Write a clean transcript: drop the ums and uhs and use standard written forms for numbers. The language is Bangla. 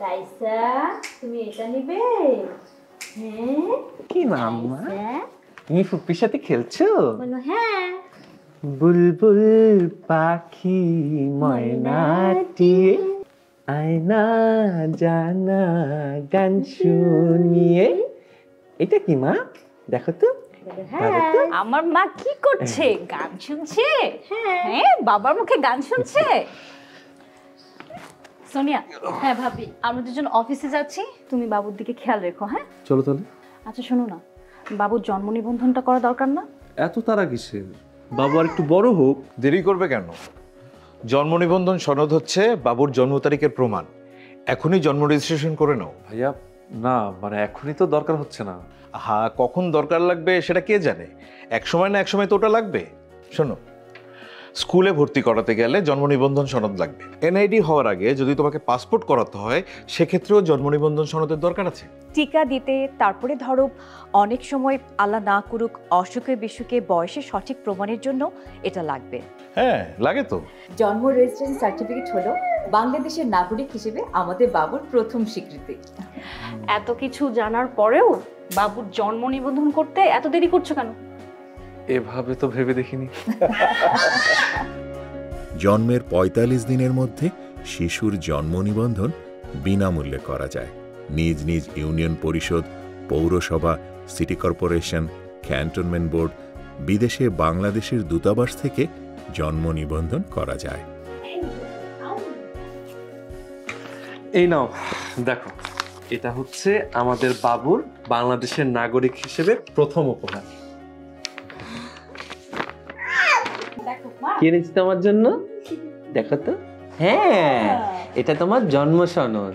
রাইসা, তুমি এটা নিবে? হ্যাঁ। কি মাম্মা, তুমি ফুপির সাথে খেলছো? বলো হ্যাঁ। বুলবুল পাখি ময়নাটি আয়না জানা গান শুনিয়ে। এটা কি মা? দেখো তো। আমার মা কি করছে? গান শুনছে? হ্যাঁ, বাবার মুখে গান শুনছে। সোনিয়া, হ্যাঁ ভাবি, আমরা দুজন অফিসে যাচ্ছি, তুমি বাবুর দিকে খেয়াল রেখো। হ্যাঁ চলো তাহলে। আচ্ছা শোনো না, বাবুর জন্ম নিবন্ধনটা করা দরকার না? এত তারা কিসের? বাবু আর একটু বড় হোক। দেরি করবে কেন? জন্ম নিবন্ধন সনদ হচ্ছে বাবুর জন্ম তারিখের প্রমাণ। এখনই জন্ম রেজিস্ট্রেশন করে নাও। ভাইয়া না, মানে এখনই তো দরকার হচ্ছে না। হ্যাঁ, কখন দরকার লাগবে সেটা কে জানে? এক সময় না এক সময় তো ওটা লাগবে। শোনো, স্কুলে ভর্তি করাতে গেলে জন্ম নিবন্ধন সনদ লাগবে। এনআইডি হওয়ার আগে যদি তোমাকে পাসপোর্ট করাতে হয়, সেক্ষেত্রেও জন্ম নিবন্ধন সনদের দরকার আছে। টিকা দিতে, তারপরে ধরো অনেক সময় আল্লাহ না করুক অসুখে বিসুখে বয়সের সঠিক প্রমাণের জন্য এটা লাগবে। হ্যাঁ লাগে তো। জন্ম রেজিস্ট্রেশন সার্টিফিকেট হলো বাংলাদেশের নাগরিক হিসেবে আমাদের বাবুর প্রথম স্বীকৃতি। এত কিছু জানার পরেও বাবুর জন্ম নিবন্ধন করতে এত দেরি করছো কেন? এভাবে তো ভেবে দেখিনি। জন্মের ৪৫ দিনের মধ্যে শিশুর জন্ম নিবন্ধন বিনামূল্যে করা যায়। নিজ নিজ ইউনিয়ন পরিষদ, পৌরসভা, সিটি কর্পোরেশন, ক্যান্টনমেন্ট বোর্ড, বিদেশে বাংলাদেশের দূতাবাস থেকে জন্ম নিবন্ধন করা যায়। এই নাও দেখো, এটা হচ্ছে আমাদের বাবুর বাংলাদেশের নাগরিক হিসেবে প্রথম উপহার। কি এনেছি তোমার জন্য? দেখো তো। হ্যাঁ, এটা তোমার জন্ম সনদ।